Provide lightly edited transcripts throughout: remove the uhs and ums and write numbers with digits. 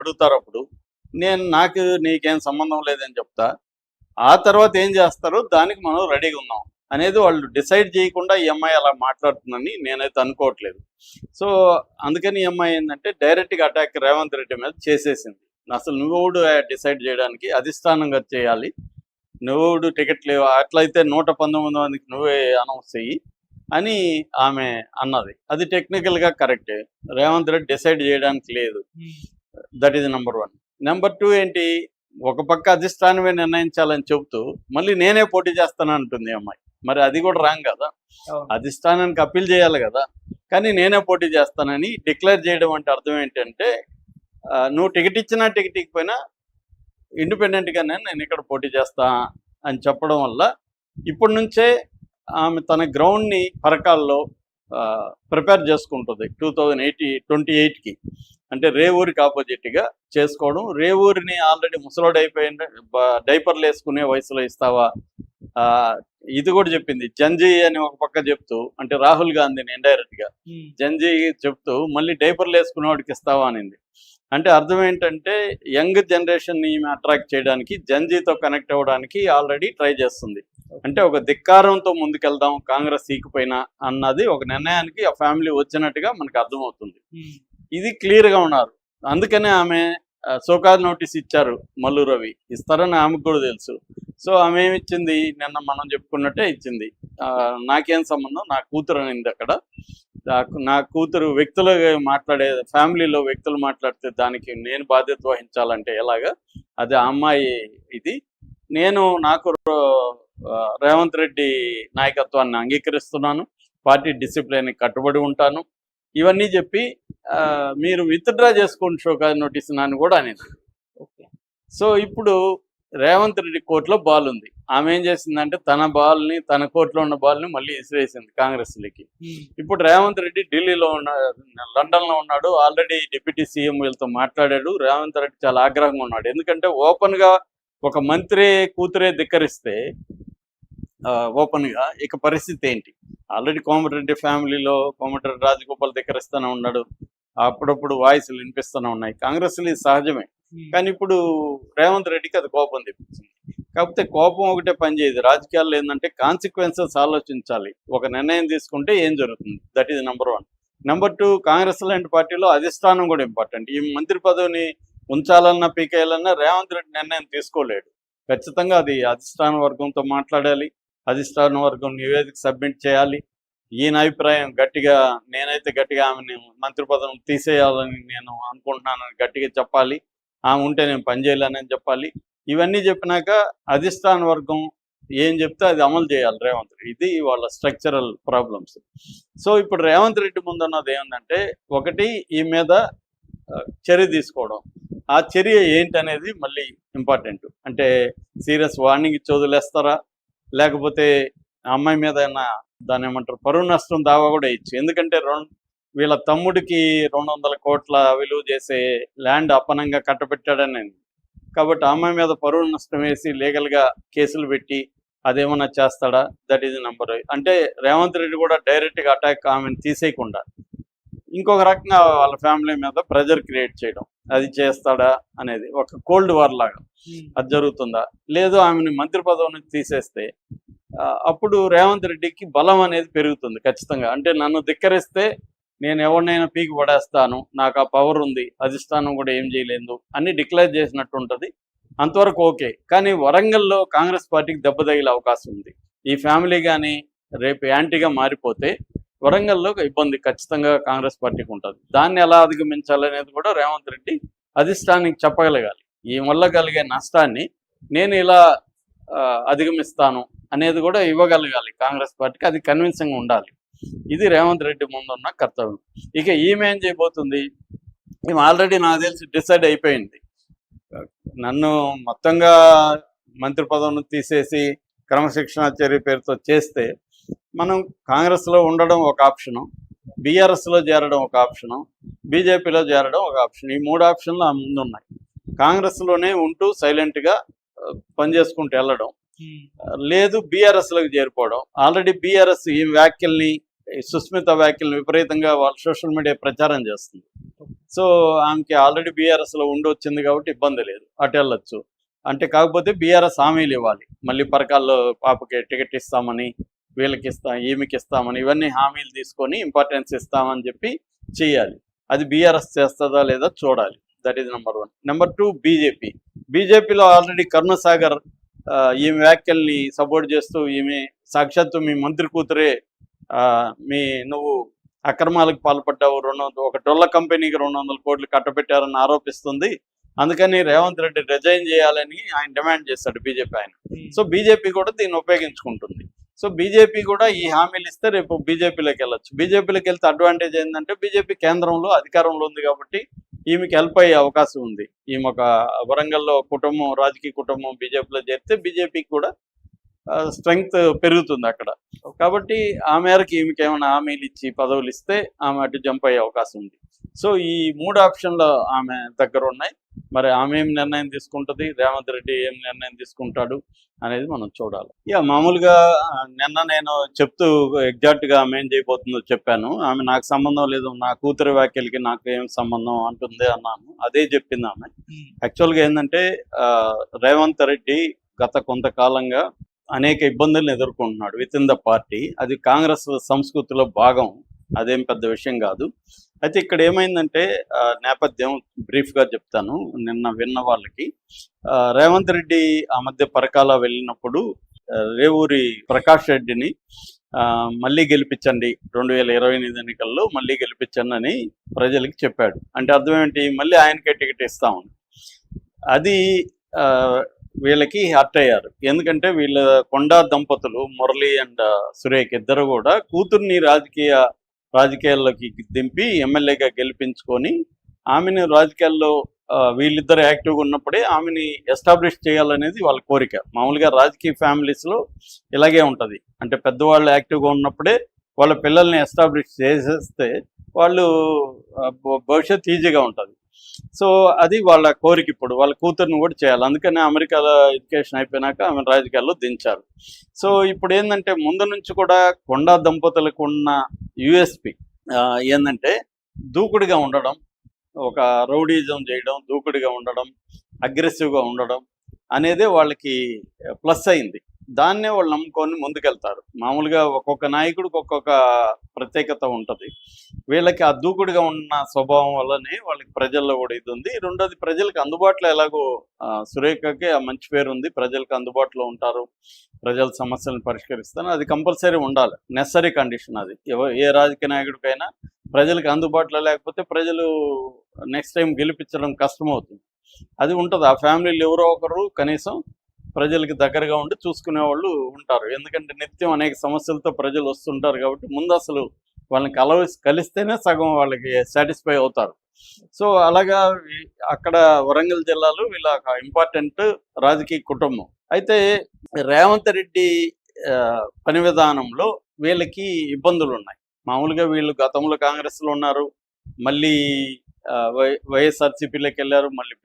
అడుగుతారు. అప్పుడు నాకు నీకేం సంబంధం లేదని చెప్తా. ఆ తర్వాత ఏం చేస్తారో దానికి మనం రెడీగా ఉన్నాం అనేది వాళ్ళు డిసైడ్ చేయకుండా ఈ అమ్మాయి అలా మాట్లాడుతుందని నేనైతే అనుకోవట్లేదు. సో అందుకని ఈ అమ్మాయి ఏంటంటే డైరెక్ట్గా అటాక్ రేవంత్ రెడ్డి మీద చేసేసింది. అసలు నువ్వుడు డిసైడ్ చేయడానికి అధిష్టానంగా చేయాలి, నువ్వుడు టికెట్ లేవు, అట్లయితే 119 మందికి నువ్వే అనౌన్స్ చెయ్యి అని ఆమె అన్నది. అది టెక్నికల్గా కరెక్టే, రేవంత్ రెడ్డి డిసైడ్ చేయడానికి లేదు. That is number 1. నెంబర్ 2 ఏంటి, ఒక పక్క అధిష్టానమే నిర్ణయించాలని చెబుతూ మళ్ళీ నేనే పోటీ చేస్తాను అంటుంది అమ్మాయి. మరి అది కూడా రాంగ్ కదా, అధిష్టానానికి అప్పీల్ చేయాలి కదా. కానీ నేనే పోటీ చేస్తానని డిక్లేర్ చేయడం అంటే అర్థం ఏంటంటే నువ్వు టికెట్ ఇచ్చినా టికెట్ ఇకపోయినా ఇండిపెండెంట్గానే నేను ఇక్కడ పోటీ చేస్తా అని చెప్పడం వల్ల ఇప్పటి నుంచే ఆమె తన గ్రౌండ్ని పరకాల్లో ప్రిపేర్ చేసుకుంటుంది 2028కి. అంటే రేవూరికి ఆపోజిట్గా చేసుకోవడం. రేవూరిని ఆల్రెడీ ముసలోడు అయిపోయిన డైపర్లు వేసుకునే వయసులో ఇస్తావా, ఇది కూడా చెప్పింది. జంజీ అని ఒక పక్క చెప్తూ, అంటే రాహుల్ గాంధీని ఇండైరెక్ట్గా జంజీ చెప్తూ మళ్ళీ డైపర్లు వేసుకునే వాడికి ఇస్తావా అనింది. అంటే అర్థం ఏంటంటే యంగ్ జనరేషన్ని అట్రాక్ట్ చేయడానికి, జంజీతో కనెక్ట్ అవ్వడానికి ఆల్రెడీ ట్రై చేస్తుంది. అంటే ఒక ధిక్కారంతో ముందుకెళ్దాం కాంగ్రెస్ సీకిపోయినా అన్నది ఒక నిర్ణయానికి ఆ ఫ్యామిలీ వచ్చినట్టుగా మనకు అర్థమవుతుంది. ఇది క్లియర్గా ఉన్నారు. అందుకనే ఆమె సోకాజ్ నోటీస్ ఇచ్చారు, మల్లు రవి ఇస్తారని ఆమెకు కూడా తెలుసు. సో ఆమె ఏమిచ్చింది, నిన్న మనం చెప్పుకున్నట్టే ఇచ్చింది. నాకేం సంబంధం, నా కూతురు అనింది అక్కడ. నా కూతురు వ్యక్తులు మాట్లాడే, ఫ్యామిలీలో వ్యక్తులు మాట్లాడితే దానికి నేను బాధ్యత వహించాలంటే ఎలాగా, అది ఆ అమ్మాయి ఇది. నాకు రేవంత్ రెడ్డి నాయకత్వాన్ని అంగీకరిస్తున్నాను, పార్టీ డిసిప్లిన్కి కట్టుబడి ఉంటాను, ఇవన్నీ చెప్పి మీరు విత్డ్రా చేసుకోండి షోకాజ్ నోటీస్ అని కూడా అనేది. ఓకే. సో ఇప్పుడు రేవంత్ రెడ్డి కోర్టులో బాల్ ఉంది. ఆమె ఏం చేసిందంటే తన బాల్ని, తన కోర్టులో ఉన్న బాల్ని మళ్ళీ విసిరేసింది కాంగ్రెస్లకి. ఇప్పుడు రేవంత్ రెడ్డి ఢిల్లీలో లండన్లో ఉన్నాడు, ఆల్రెడీ డిప్యూటీ సీఎం వీళ్ళతో మాట్లాడాడు. రేవంత్ రెడ్డి చాలా ఆగ్రహంగా ఉన్నాడు. ఎందుకంటే ఓపెన్గా ఒక మంత్రి కూతురే ధిక్కరిస్తే ఓపెన్గా ఇక పరిస్థితి ఏంటి. ఆల్రెడీ కోమటిరెడ్డి ఫ్యామిలీలో కోమటిరెడ్డి రాజగోపాల్ ధిక్కరిస్తూనే ఉన్నాడు, అప్పుడప్పుడు వాయిస్లు వినిపిస్తూనే ఉన్నాయి. కాంగ్రెస్లో ఇది సహజమే. కానీ ఇప్పుడు రేవంత్ రెడ్డికి అది కోపం తెప్పించింది. కాకపోతే కోపం ఒకటే పనిచేయదు. రాజకీయాల్లో ఏంటంటే కాన్సిక్వెన్సెస్ ఆలోచించాలి. ఒక నిర్ణయం తీసుకుంటే ఏం జరుగుతుంది, that is number 1. Number 2, Congress లాంటి పార్టీలో అధిష్టానం కూడా ఇంపార్టెంట్. ఈ మంత్రి పదవిని ఉంచాలన్నా పీకేయాలన్నా రేవంత్ రెడ్డి నిర్ణయం తీసుకోలేడు. ఖచ్చితంగా అది అధిష్టాన వర్గంతో మాట్లాడాలి, అధిష్టాన వర్గం నివేదిక సబ్మిట్ చేయాలి. ఈయన అభిప్రాయం నేనైతే గట్టిగా ఆమెను మంత్రి పదవి తీసేయాలని నేను అనుకుంటున్నానని గట్టిగా చెప్పాలి. ఆమె ఉంటే నేను పనిచేయాలని చెప్పాలి. ఇవన్నీ చెప్పినాక అధిష్టాన వర్గం ఏం చెప్తే అది అమలు చేయాలి రేవంత్ రెడ్డి. ఇది వాళ్ళ స్ట్రక్చరల్ ప్రాబ్లమ్స్. సో ఇప్పుడు రేవంత్ రెడ్డి ముందున్నది ఏమందంటే, ఒకటి ఈ మీద చర్య తీసుకోవడం. ఆ చర్య ఏంటనేది మళ్ళీ ఇంపార్టెంట్. అంటే సీరియస్ వార్నింగ్ ఇచ్చి వదిలేస్తారా, లేకపోతే అమ్మాయి మీద దాని ఏమంటారు పరువు నష్టం దావా కూడా ఇచ్చు. ఎందుకంటే వీళ్ళ తమ్ముడికి 200 కోట్ల విలువ చేసే ల్యాండ్ అప్పనంగా కట్టబెట్టాడని. కాబట్టి అమ్మాయి మీద పరువు నష్టం వేసి లీగల్గా కేసులు పెట్టి అదేమన్నా చేస్తాడా, దట్ ఈజ్ నెంబర్. అంటే రేవంత్ రెడ్డి కూడా డైరెక్ట్గా అటాక్ ఆమెను తీసేయకుండా ఇంకొక రకంగా వాళ్ళ ఫ్యామిలీ మీద ప్రెజర్ క్రియేట్ చేయడం, అది చేస్తాడా అనేది ఒక కోల్డ్ వార్ లాగా అది జరుగుతుందా. లేదు ఆమెను మంత్రి పదవి నుంచి తీసేస్తే అప్పుడు రేవంత్ రెడ్డికి బలం అనేది పెరుగుతుంది ఖచ్చితంగా. అంటే నన్ను ధిక్కరిస్తే నేను ఎవరినైనా పీకి పడేస్తాను, నాకు ఆ పవర్ ఉంది, అధిష్టానం కూడా ఏం చేయలేదు అని డిక్లేర్ చేసినట్టు ఉంటుంది. అంతవరకు ఓకే. కానీ వరంగల్లో కాంగ్రెస్ పార్టీకి దెబ్బ తగిలే అవకాశం ఉంది. ఈ ఫ్యామిలీ కానీ రేపు యాంటీగా మారిపోతే వరంగల్లో ఇబ్బంది ఖచ్చితంగా కాంగ్రెస్ పార్టీకి ఉంటుంది. దాన్ని ఎలా అధిగమించాలనేది కూడా రేవంత్ రెడ్డి అధిష్టానానికి చెప్పగలగాలి. ఈ వల్ల కలిగే నష్టాన్ని నేను ఇలా అధిగమిస్తాను అనేది కూడా ఇవ్వగలగాలి కాంగ్రెస్ పార్టీకి. అది కన్విన్సింగ్గా ఉండాలి. ఇది రేవంత్ రెడ్డి ముందున్న కర్తవ్యం. ఇక ఈమె ఏం చేయబోతుంది, ఈమె ఆల్రెడీ నాకు తెలిసి డిసైడ్ అయిపోయింది. నన్ను మొత్తంగా మంత్రి పదవిని తీసేసి క్రమశిక్షణ చర్య పేరుతో చేస్తే మనం కాంగ్రెస్లో ఉండడం ఒక ఆప్షను, బీఆర్ఎస్లో చేరడం ఒక ఆప్షను, బీజేపీలో చేరడం ఒక ఆప్షన్. ఈ 3 ఆప్షన్లు ఆ ముందున్నాయి. కాంగ్రెస్లోనే ఉంటూ సైలెంట్గా పనిచేసుకుంటూ వెళ్ళడం, లేదు బీఆర్ఎస్లోకి చేరిపోవడం. ఆల్రెడీ బీఆర్ఎస్ ఈ వ్యాఖ్యల్ని, సుస్మిత వ్యాఖ్యల్ని విపరీతంగా వాళ్ళ సోషల్ మీడియా ప్రచారం చేస్తుంది. సో ఆమెకి ఆల్రెడీ బీఆర్ఎస్లో ఉండి వచ్చింది కాబట్టి ఇబ్బంది లేదు, అటు వెళ్ళొచ్చు. అంటే కాకపోతే బీఆర్ఎస్ హామీలు ఇవ్వాలి, మళ్ళీ పరకాల్లో పాపకి టికెట్ ఇస్తామని, వీళ్ళకి ఇస్తాం, ఈమెకి ఇస్తామని, ఇవన్నీ హామీలు తీసుకొని ఇంపార్టెన్స్ ఇస్తామని చెప్పి చేయాలి. అది బీఆర్ఎస్ చేస్తుందా లేదా చూడాలి. That is number 1. నెంబర్ 2, బీజేపీలో ఆల్రెడీ కరుణసాగర్ ఈమె వ్యాఖ్యల్ని సపోర్ట్ చేస్తూ, ఈమె సాక్షాత్తు మీ మంత్రి కూతురే నువ్వు అక్రమాలకు పాల్పడ్డావు, ఒక డొల్ల కంపెనీకి 200 కోట్లు కట్టబెట్టారని ఆరోపిస్తుంది, అందుకని రేవంత్ రెడ్డి రిజైన్ చేయాలని ఆయన డిమాండ్ చేశాడు బీజేపీ ఆయన. సో బీజేపీ కూడా దీన్ని ఉపయోగించుకుంటుంది. సో బీజేపీ కూడా ఈ హామీలు ఇస్తే రేపు బీజేపీలోకి వెళ్ళొచ్చు. బీజేపీలోకి వెళ్తే అడ్వాంటేజ్ ఏంటంటే బీజేపీ కేంద్రంలో అధికారంలో ఉంది కాబట్టి ఈమెకి హెల్ప్ అయ్యే అవకాశం ఉంది. ఈమె ఒక వరంగల్లో కుటుంబం, రాజకీయ కుటుంబం బీజేపీలో చేరితే బీజేపీకి కూడా స్ట్రెంగ్త్ పెరుగుతుంది అక్కడ. కాబట్టి ఆ మేరకు ఈమెకి ఏమైనా హామీలు ఇచ్చి పదవులు ఇస్తే ఆమె అటు జంప్ అయ్యే అవకాశం ఉంది. సో ఈ 3 ఆప్షన్లు ఆమె దగ్గర ఉన్నాయి. మరి ఆమె ఏం నిర్ణయం తీసుకుంటుంది, రేవంత్ రెడ్డి ఏం నిర్ణయం తీసుకుంటాడు అనేది మనం చూడాలి. మామూలుగా నిన్న నేను చెప్తూ ఎగ్జాక్ట్గా ఆమె ఏం చేయబోతుందో చెప్పాను. ఆమె నాకు సంబంధం లేదు, నా కూతురు వ్యాఖ్యలకి నాకు ఏం సంబంధం అంటుంది అన్నాను. అదే చెప్పింది ఆమె. యాక్చువల్గా ఏంటంటే రేవంత్ రెడ్డి గత కొంతకాలంగా అనేక ఇబ్బందులను ఎదుర్కొంటున్నాడు విత్ ఇన్ ద పార్టీ. అది కాంగ్రెస్ సంస్కృతిలో భాగం, అదేం పెద్ద విషయం కాదు. అయితే ఇక్కడ ఏమైందంటే నేపథ్యం బ్రీఫ్గా చెప్తాను. నిన్న విన్న వాళ్ళకి, రేవంత్ రెడ్డి ఆ మధ్య పరకాల వెళ్ళినప్పుడు రేవూరి ప్రకాష్ రెడ్డిని మళ్ళీ గెలిపించండి, 2028 ఎన్నికల్లో మళ్ళీ గెలిపించండి అని ప్రజలకి చెప్పాడు. అంటే అర్థం ఏంటి, మళ్ళీ ఆయనకే టికెట్ ఇస్తామని. అది వీళ్ళకి హర్ట్ అయ్యారు. ఎందుకంటే వీళ్ళ కొండా దంపతులు మురళి అండ్ సురేఖ ఇద్దరు కూడా కూతుర్ని రాజకీయాల్లోకి దింపి ఎమ్మెల్యేగా గెలిపించుకొని ఆమెను రాజకీయాల్లో వీళ్ళిద్దరు యాక్టివ్గా ఉన్నప్పుడే ఆమెని ఎస్టాబ్లిష్ చేయాలనేది వాళ్ళ కోరిక. మామూలుగా రాజకీయ ఫ్యామిలీస్లో ఇలాగే ఉంటుంది. అంటే పెద్దవాళ్ళు యాక్టివ్గా ఉన్నప్పుడే వాళ్ళ పిల్లల్ని ఎస్టాబ్లిష్ చేసేస్తే వాళ్ళు భవిష్యత్తు ఈజీగా ఉంటుంది. సో అది వాళ్ళ కోరిక. ఇప్పుడు వాళ్ళ కూతురుని కూడా చేయాలి, అందుకని అమెరికాలో ఎడ్యుకేషన్ అయిపోయినాక ఆమె రాజకీయాల్లో దించారు. సో ఇప్పుడు ఏంటంటే ముందు నుంచి కూడా కొండా దంపతులకు ఉన్న యూఎస్పి ఏంటంటే దూకుడుగా ఉండడం, ఒక రౌడీజం చేయడం, దూకుడుగా ఉండడం, అగ్రెసివ్గా ఉండడం అనేదే వాళ్ళకి ప్లస్ అయింది. దాన్నే వాళ్ళు నమ్ముకొని ముందుకెళ్తారు. మామూలుగా ఒక్కొక్క నాయకుడికి ఒక్కొక్క ప్రత్యేకత ఉంటుంది. వీళ్ళకి ఆ దూకుడుగా ఉన్న స్వభావం వల్లనే వాళ్ళకి ప్రజల్లో కూడా ఇది ఉంది. రెండోది, ప్రజలకు అందుబాటులో ఎలాగో సురేఖకి ఆ మంచి పేరు ఉంది, ప్రజలకు అందుబాటులో ఉంటారు, ప్రజల సమస్యలను పరిష్కరిస్తాను, అది కంపల్సరీ ఉండాలి, నెసరీ కండిషన్ అది. ఏ రాజకీయ నాయకుడికైనా ప్రజలకు అందుబాటులో లేకపోతే ప్రజలు నెక్స్ట్ టైం గెలిపించడం కష్టమవుతుంది. అది ఉంటుంది. ఆ ఫ్యామిలీలు ఎవరో ఒకరు కనీసం ప్రజలకి దగ్గరగా ఉండి చూసుకునే వాళ్ళు ఉంటారు. ఎందుకంటే నిత్యం అనేక సమస్యలతో ప్రజలు వస్తుంటారు కాబట్టి ముందు అసలు వాళ్ళని కలిస్తేనే సగం వాళ్ళకి సాటిస్ఫై అవుతారు. సో అలాగా అక్కడ వరంగల్ జిల్లాలో వీళ్ళ ఇంపార్టెంట్ రాజకీయ కుటుంబం. అయితే రేవంత్ రెడ్డి పని విధానంలో వీళ్ళకి ఇబ్బందులు ఉన్నాయి. మామూలుగా వీళ్ళు గతంలో కాంగ్రెస్లో ఉన్నారు, మళ్ళీ వైఎస్ఆర్సీపీలోకి వెళ్ళారు, మళ్ళీ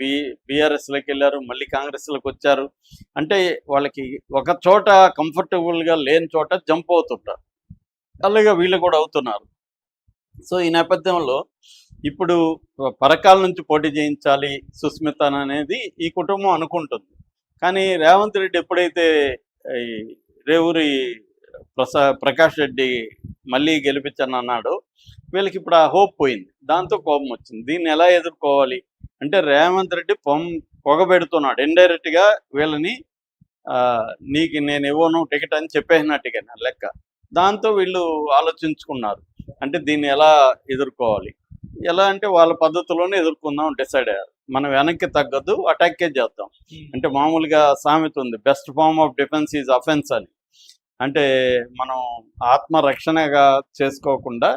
బీఆర్ఎస్లోకి వెళ్ళారు, మళ్ళీ కాంగ్రెస్లోకి వచ్చారు. అంటే వాళ్ళకి ఒక చోట కంఫర్టబుల్గా లేని చోట జంప్ అవుతుంటారు. అలాగే వీళ్ళు కూడా అవుతున్నారు. సో ఈ నేపథ్యంలో ఇప్పుడు పరకాల నుంచి పోటీ చేయించాలి సుస్మిత అనేది ఈ కుటుంబం అనుకుంటుంది. కానీ రేవంత్ రెడ్డి ఎప్పుడైతే రేవూరి ప్రకాష్ రెడ్డి మళ్ళీ గెలిపించని అన్నాడో వీళ్ళకి ఇప్పుడు ఆ హోప్ పోయింది, దాంతో కోపం వచ్చింది. దీన్ని ఎలా ఎదుర్కోవాలి అంటే రేవంత్ రెడ్డి పొగబెడుతున్నాడు ఇండైరెక్ట్గా వీళ్ళని, నీకు నేను ఇవ్వను టికెట్ అని చెప్పేసినట్టుగా లెక్క. దాంతో వీళ్ళు ఆలోచించుకున్నారు, అంటే దీన్ని ఎలా ఎదుర్కోవాలి, ఎలా అంటే వాళ్ళ పద్ధతిలోనే ఎదుర్కొందాం డిసైడ్ అయ్యారు. మనం వెనక్కి తగ్గద్దు, అటాక్కే చేద్దాం. అంటే మామూలుగా సామెత ఉంది, best form of defence is offence అని. అంటే మనం ఆత్మరక్షణగా చేసుకోకుండా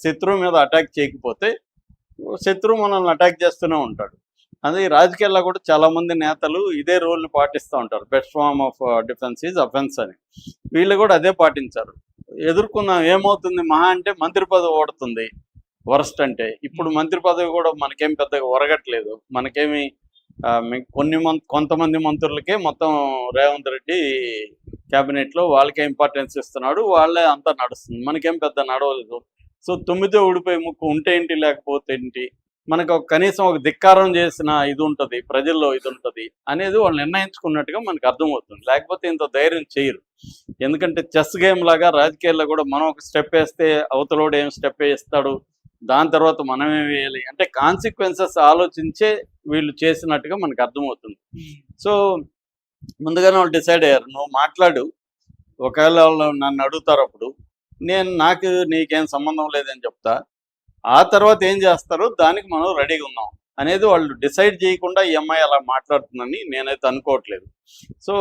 శత్రువు మీద అటాక్ చేయకపోతే శత్రువు మనల్ని అటాక్ చేస్తూనే ఉంటాడు. అదే రాజకీయాల్లో కూడా చాలామంది నేతలు ఇదే రూల్ని పాటిస్తూ ఉంటారు, best form of defence is offence అని. వీళ్ళు కూడా అదే పాటించారు. ఎదుర్కొన్నాం, ఏమవుతుంది మహా అంటే మంత్రి పదవి ఓడుతుంది వరస్ట్. అంటే ఇప్పుడు మంత్రి పదవి కూడా మనకేం పెద్దగా ఒరగట్లేదు, మనకేమి కొంతమంది మంత్రులకే మొత్తం రేవంత్ రెడ్డి క్యాబినెట్లో వాళ్ళకే ఇంపార్టెన్స్ ఇస్తున్నాడు, వాళ్ళే అంతా నడుస్తుంది, మనకేం పెద్ద నడవలేదు. సో 9తో ఊడిపోయి ముక్కు ఉంటే ఏంటి లేకపోతే ఏంటి, మనకు కనీసం ఒక ధిక్కారం చేసిన ఇది ఉంటుంది, ప్రజల్లో ఇది ఉంటుంది అనేది వాళ్ళు నిర్ణయించుకున్నట్టుగా మనకు అర్థమవుతుంది. లేకపోతే ఇంత ధైర్యం చేయరు. ఎందుకంటే చెస్ గేమ్ లాగా రాజకీయాల్లో కూడా మనం ఒక స్టెప్ వేస్తే అవతలోడు ఏం స్టెప్ వేస్తాడు, దాని తర్వాత మనమే వేయాలి అంటే కాన్సిక్వెన్సెస్ ఆలోచించే వీళ్ళు చేసినట్టుగా మనకు అర్థమవుతుంది. సో ముందుగానే వాళ్ళు డిసైడ్ అయ్యారు, నువ్వు మాట్లాడు, ఒకవేళ వాళ్ళు నన్ను అడుగుతారు అప్పుడు నాకు నీకేం సంబంధం లేదని చెప్తా, ఆ తర్వాత ఏం చేస్తారో దానికి మనం రెడీగా ఉన్నాం అనేది వాళ్ళు డిసైడ్ చేయకుండా ఈ అమ్మాయి అలా మాట్లాడుతుందని నేనైతే అనుకోవట్లేదు. సో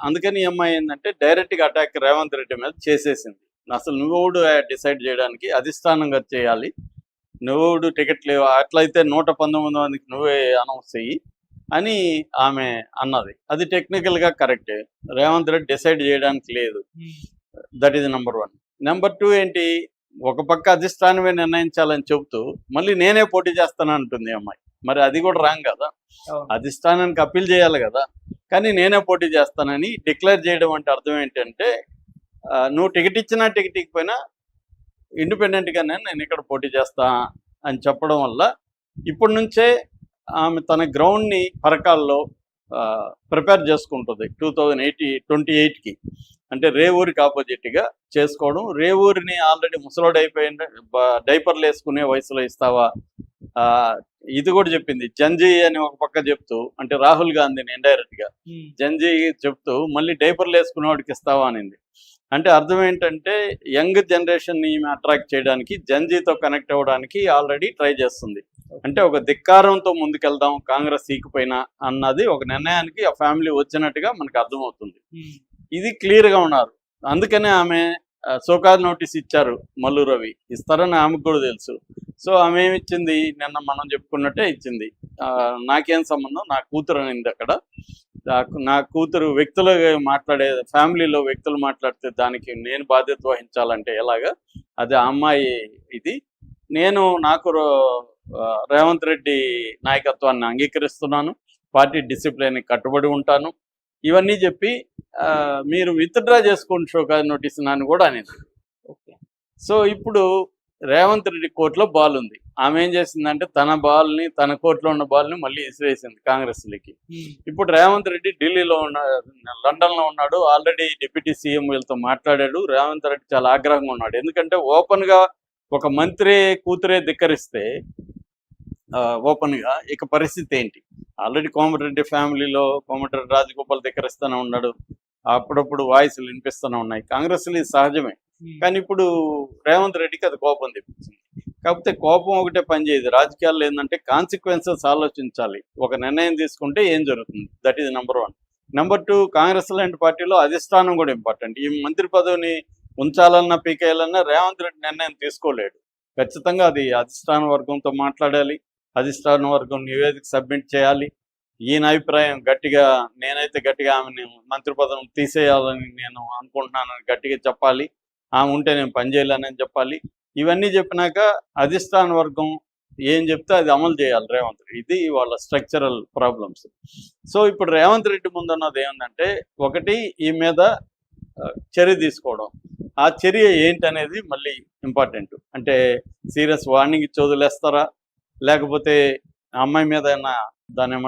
అందుకని ఈ అమ్మాయి ఏంటంటే డైరెక్ట్గా అటాక్ రేవంత్ రెడ్డి మీద చేసేసింది. అసలు నువ్వుడు డిసైడ్ చేయడానికి అధిష్టానంగా చేయాలి, నువ్వుడు టికెట్ లేవు, అట్లయితే 119 మందికి నువ్వే అనౌన్స్ చెయ్యి అని ఆమె అన్నది. అది టెక్నికల్గా కరెక్టే, రేవంత్ రెడ్డి డిసైడ్ చేయడానికి లేదు. That is number 1. నెంబర్ 2 ఏంటి, ఒక పక్క అధిష్టానమే నిర్ణయించాలని చెబుతూ మళ్ళీ నేనే పోటీ చేస్తాను అంటుంది అమ్మాయి. మరి అది కూడా రాంగ్ కదా, అధిష్టానానికి అప్పీల్ చేయాలి కదా. కానీ నేనే పోటీ చేస్తానని డిక్లేర్ చేయడం అంటే అర్థం ఏంటంటే నువ్వు టికెట్ ఇచ్చినా టికెట్ ఇకపోయినా ఇండిపెండెంట్గానే నేను ఇక్కడ పోటీ చేస్తా అని చెప్పడం వల్ల ఇప్పటి నుంచే ఆమె తన గ్రౌండ్ని పరకాల్లో ప్రిపేర్ చేసుకుంటుంది 2028కి. అంటే రేవూరికి ఆపోజిట్గా చేసుకోవడం. రేవూరిని ఆల్రెడీ ముసలోడు అయిపోయింది, డైపర్లు వేసుకునే వయసులో ఇస్తావా, ఇది కూడా చెప్పింది. జంజీ అని ఒక పక్క చెప్తూ, అంటే రాహుల్ గాంధీని ఇండైరెక్ట్గా జంజీ చెప్తూ మళ్ళీ డైపర్లు వేసుకునేవాడికి ఇస్తావా అనింది. అంటే అర్థం ఏంటంటే యంగ్ జనరేషన్ని అట్రాక్ట్ చేయడానికి, జంజీతో కనెక్ట్ అవ్వడానికి ఆల్రెడీ ట్రై చేస్తుంది. అంటే ఒక ధిక్కారంతో ముందుకెళ్దాం కాంగ్రెస్ సీకిపోయినా అన్నది ఒక నిర్ణయానికి ఆ ఫ్యామిలీ వచ్చినట్టుగా మనకు అర్థమవుతుంది. ఇది క్లియర్గా ఉన్నారు. అందుకనే ఆమె సోకాజ్ నోటీస్ ఇచ్చారు, మల్లు రవి ఇస్తారని ఆమెకు కూడా తెలుసు. సో ఆమె ఏమిచ్చింది, నిన్న మనం చెప్పుకున్నట్టే ఇచ్చింది. నాకేం సంబంధం, నా కూతురు అనింది అక్కడ. నా కూతురు వ్యక్తులు మాట్లాడే, ఫ్యామిలీలో వ్యక్తులు మాట్లాడితే దానికి నేను బాధ్యత వహించాలంటే ఎలాగా, అది ఆ అమ్మాయి ఇది. నాకు రేవంత్ రెడ్డి నాయకత్వాన్ని అంగీకరిస్తున్నాను, పార్టీ డిసిప్లిన్కి కట్టుబడి ఉంటాను, ఇవన్నీ చెప్పి మీరు విత్డ్రా చేసుకోండి షోకాజ్ నోటీస్ అని కూడా అనేది. ఓకే. సో ఇప్పుడు రేవంత్ రెడ్డి కోర్టులో బాల్ ఉంది. ఆమె ఏం చేసిందంటే తన కోర్టులో ఉన్న బాల్ని మళ్ళీ ఇసిరేసింది కాంగ్రెస్లకి. ఇప్పుడు రేవంత్ రెడ్డి ఢిల్లీలో లండన్లో ఉన్నాడు, ఆల్రెడీ డిప్యూటీ సీఎం వీళ్ళతో మాట్లాడాడు. రేవంత్ రెడ్డి చాలా ఆగ్రహంగా ఉన్నాడు. ఎందుకంటే ఓపెన్గా ఒక మంత్రి కూతురే ధిక్కరిస్తే ఓపెన్గా ఇక పరిస్థితి ఏంటి. ఆల్రెడీ కోమటిరెడ్డి ఫ్యామిలీలో కోమటిరెడ్డి రాజగోపాల్ ధిక్కరిస్తూనే ఉన్నాడు, అప్పుడప్పుడు వాయిస్లు వినిపిస్తూనే ఉన్నాయి. కాంగ్రెస్లో ఇది సహజమే. కానీ ఇప్పుడు రేవంత్ రెడ్డికి అది కోపం తెప్పించింది. కాకపోతే కోపం ఒకటే పనిచేయదు. రాజకీయాల్లో ఏంటంటే కాన్సిక్వెన్సెస్ ఆలోచించాలి. ఒక నిర్ణయం తీసుకుంటే ఏం జరుగుతుంది, that is number 1. Number 2, Congress లాంటి పార్టీలో అధిష్టానం కూడా ఇంపార్టెంట్. ఈ మంత్రి పదవిని ఉంచాలన్నా పీకేయాలన్నా రేవంత్ రెడ్డి నిర్ణయం తీసుకోలేడు. ఖచ్చితంగా అది అధిష్టాన వర్గంతో మాట్లాడాలి, అధిష్టాన వర్గం నివేదిక సబ్మిట్ చేయాలి. ఈయన అభిప్రాయం నేనైతే గట్టిగా ఆమెను మంత్రి పదవి తీసేయాలని నేను అనుకుంటున్నానని గట్టిగా చెప్పాలి. ఆమె ఉంటే నేను పనిచేయాలని చెప్పాలి. ఇవన్నీ చెప్పినాక అధిష్టాన వర్గం ఏం చెప్తే అది అమలు చేయాలి రేవంత్ రెడ్డి. ఇది వాళ్ళ స్ట్రక్చరల్ ప్రాబ్లమ్స్. సో ఇప్పుడు రేవంత్ రెడ్డి ముందున్నది ఏమందంటే, ఒకటి ఈ మీద చర్య తీసుకోవడం. ఆ చర్య ఏంటనేది మళ్ళీ ఇంపార్టెంట్. అంటే సీరియస్ వార్నింగ్ ఇచ్చి వదిలేస్తారా, లేకపోతే అమ్మాయి మీద దాన్ని ఏమంటారు